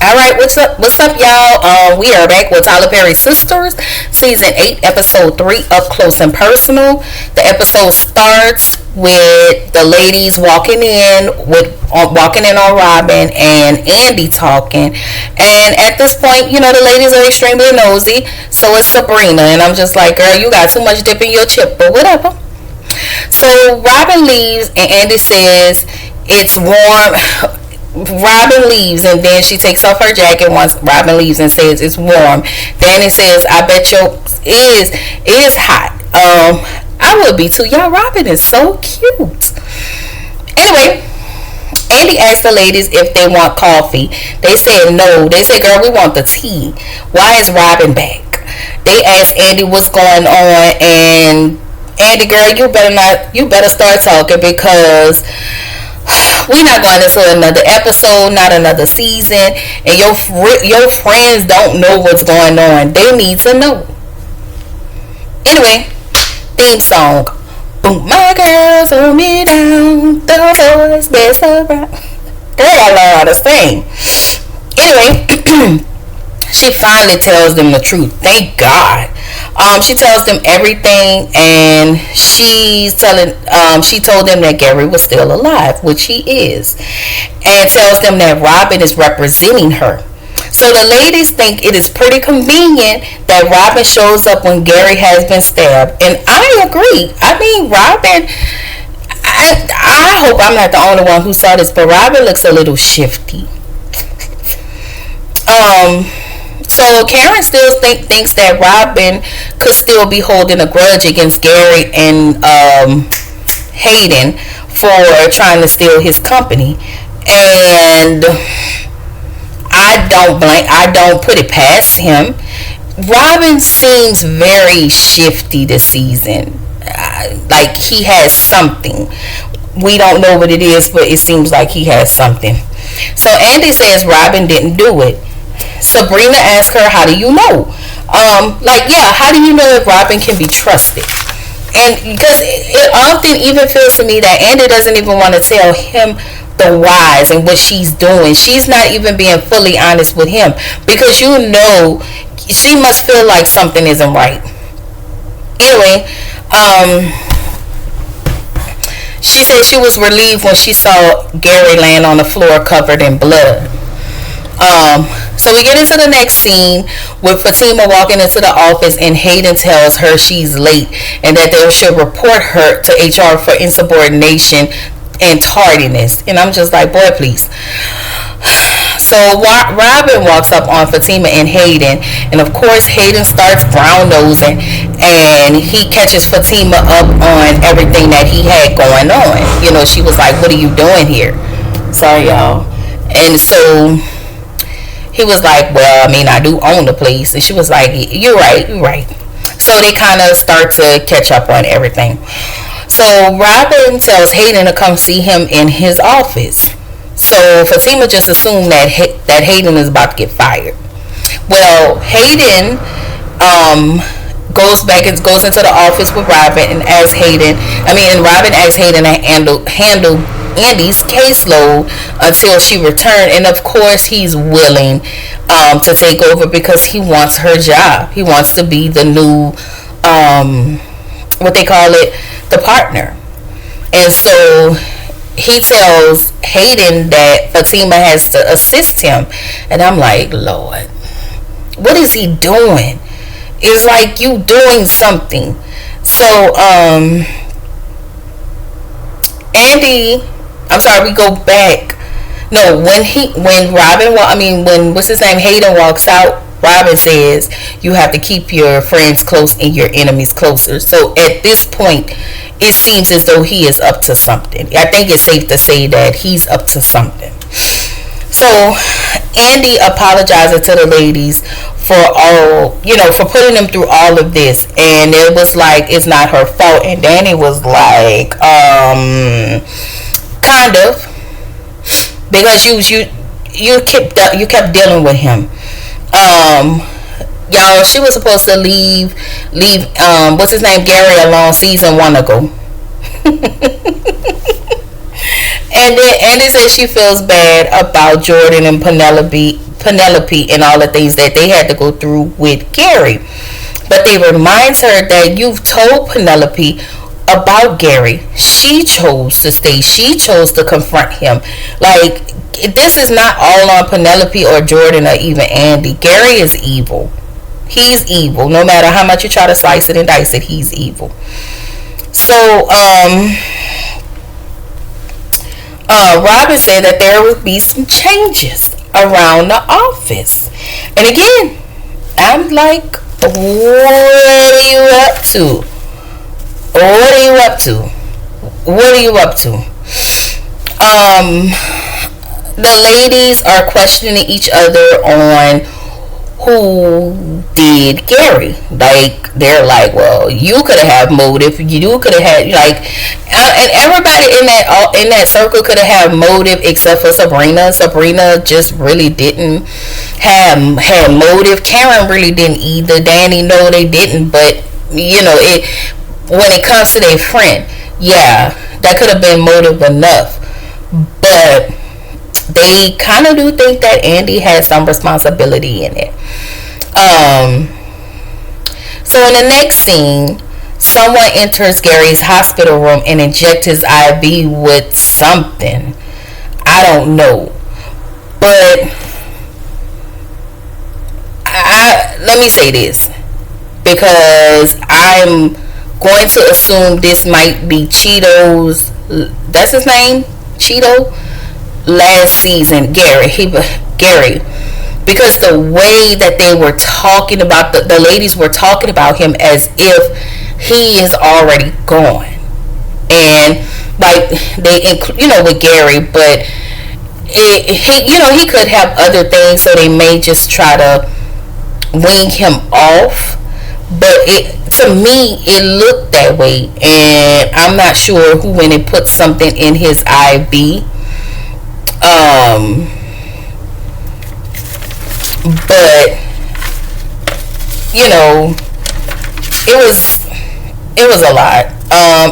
All right, what's up, y'all? We are back with Tyler Perry Sisters, season 8, episode 3, up close and personal. The episode starts with the ladies walking in on Robin and Andy talking, and at this point, the ladies are extremely nosy. So is Sabrina, and I'm just like, girl, you got too much dip in your chip, but whatever. So Robin leaves, and Andy says it's warm. Robin leaves, and then she takes off her jacket once Robin leaves and says it's warm. Danny says, I bet you is hot. I would be too. Y'all, Robin is so cute. Anyway, Andy asked the ladies if they want coffee. They said no. They said, girl, we want the tea. Why is Robin back? They asked Andy what's going on, and Andy, girl, you better start talking, because we're not going into another episode, not another season, and your friends don't know what's going on. They need to know. Anyway, theme song. Boom, my girls hold me down. The boys best around. Girl, I learn how to sing. Anyway, she finally tells them the truth. Thank God. She tells them everything, and she told them that Gary was still alive, which he is, and tells them that Robin is representing her. So the ladies think it is pretty convenient that Robin shows up when Gary has been stabbed, and I agree. I mean, Robin, I hope I'm not the only one who saw this, but Robin looks a little shifty. So Karen still thinks that Robin could still be holding a grudge against Gary and Hayden for trying to steal his company, and I don't put it past him. Robin seems very shifty this season, like he has something. We don't know what it is, but it seems like he has something. So Andy says Robin didn't do it. Sabrina asks her, how do you know? How do you know if Robin can be trusted? And because it often even feels to me that Andy doesn't even want to tell him the whys and what she's doing. She's not even being fully honest with him, because she must feel like something isn't right. Anyway, she said she was relieved when she saw Gary laying on the floor covered in blood. So we get into the next scene with Fatima walking into the office, and Hayden tells her she's late and that they should report her to HR for insubordination and tardiness. And I'm just like, boy, please. So Robin walks up on Fatima and Hayden, and of course Hayden starts brown nosing, and he catches Fatima up on everything that he had going on. She was like, what are you doing here? Sorry, y'all. And so he was like, well, I mean, I do own the place. And she was like, you're right. So they kind of start to catch up on everything. So Robin tells Hayden to come see him in his office. So Fatima just assumed that Hayden is about to get fired. Well, Hayden goes into the office with Robin and Robin asks Hayden to handle Andy's caseload until she returned, and of course he's willing to take over because he wants her job. He wants to be the new what they call it, the partner. And so he tells Hayden that Fatima has to assist him, and I'm like, Lord, what is he doing? It's like you doing something. So we go back. No, when Hayden walks out, Robin says you have to keep your friends close and your enemies closer. So at this point, it seems as though he is up to something. I think it's safe to say that he's up to something. So Andy apologizes to the ladies for putting them through all of this, and it was like it's not her fault. And Danny was like, kind of, because you kept dealing with him. Y'all, she was supposed to leave Gary alone season 1 ago. And then Andy says she feels bad about Jordan and Penelope and all the things that they had to go through with Gary. But they reminds her that you've told Penelope about Gary. She chose to stay. She chose to confront him. Like, this is not all on Penelope or Jordan or even Andy. Gary is evil. He's evil. No matter how much you try to slice it and dice it, he's evil. So, Robin said that there would be some changes around the office. And again, I'm like, what are you up to? What are you up to? What are you up to? The ladies are questioning each other on who did Gary. Like, they're like, well, you could have had motive. You could have had, like, and everybody in that circle could have had motive except for Sabrina. Sabrina just really didn't have motive. Karen really didn't either. Danny, no, they didn't. But it when it comes to their friend, yeah, that could have been motive enough. But they kind of do think that Andy has some responsibility in it. So in the next scene, someone enters Gary's hospital room and injects his IV with something. I don't know. But let me say this, because I'm going to assume this might be Cheeto's, that's his name, Cheeto, last season, Gary, because the way that they were talking about, the ladies were talking about him as if he is already gone. And like they, with Gary, but he could have other things, so they may just try to wing him off. But to me, it looked that way, and I'm not sure who went and put something in his IV. But it was a lot.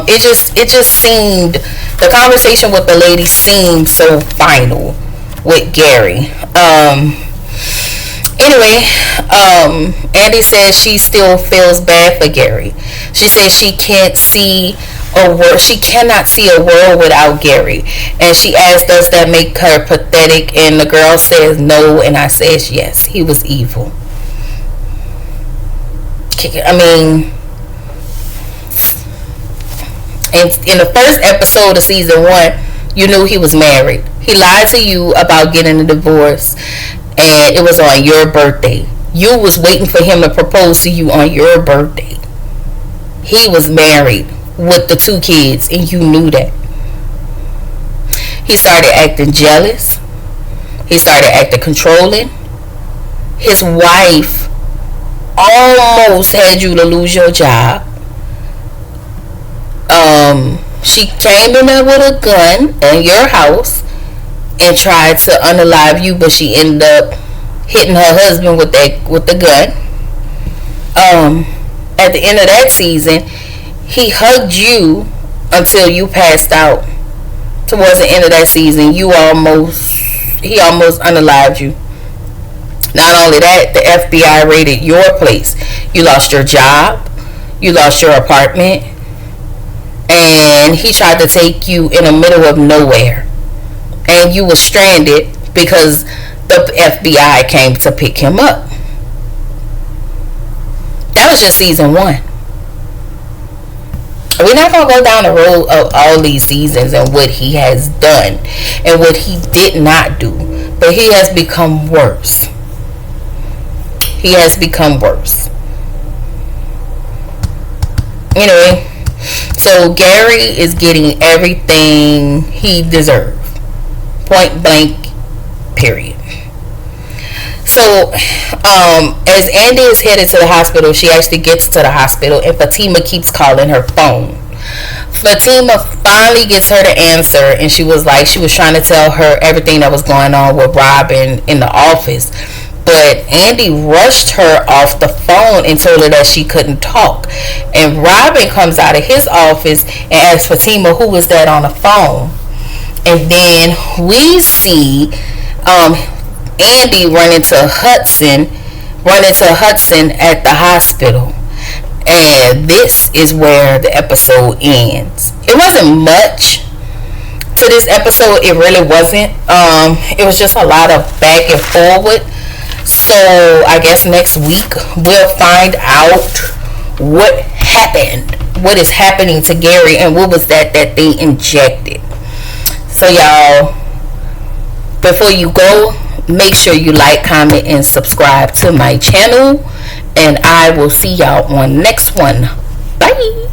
It just seemed, the conversation with the lady seemed so final with Gary. Anyway, Andy says she still feels bad for Gary. She says she cannot see a world without Gary. And she asked, does that make her pathetic? And the girl says no, and I says yes, he was evil. I mean, in the first episode of season 1, you knew he was married. He lied to you about getting a divorce, and it was on your birthday. You was waiting for him to propose to you on your birthday. He was married with the 2 kids, and you knew that. He started acting jealous. He started acting controlling. His wife almost had you to lose your job. She came in there with a gun in your house and tried to unalive you, but she ended up hitting her husband with the gun. At the end of that season, he hugged you until you passed out. Towards the end of that season, he almost unalived you. Not only that, the FBI raided your place. You lost your job. You lost your apartment. And he tried to take you in the middle of nowhere. And you were stranded because the FBI came to pick him up. That was just season 1. We're not going to go down the road of all these seasons and what he has done and what he did not do. But he has become worse. He has become worse. Anyway, so Gary is getting everything he deserved. Point blank, period. So, as Andy is headed to the hospital, she actually gets to the hospital, and Fatima keeps calling her phone. Fatima finally gets her to answer, and she was trying to tell her everything that was going on with Robin in the office. But Andy rushed her off the phone and told her that she couldn't talk. And Robin comes out of his office and asks Fatima, who is that on the phone? And then we see Andy run into Hudson at the hospital. And this is where the episode ends. It wasn't much to this episode. It really wasn't. It was just a lot of back and forward. So I guess next week we'll find out what happened. What is happening to Gary, and what was that they injected. So y'all, before you go, make sure you like, comment, and subscribe to my channel. And I will see y'all on next one. Bye.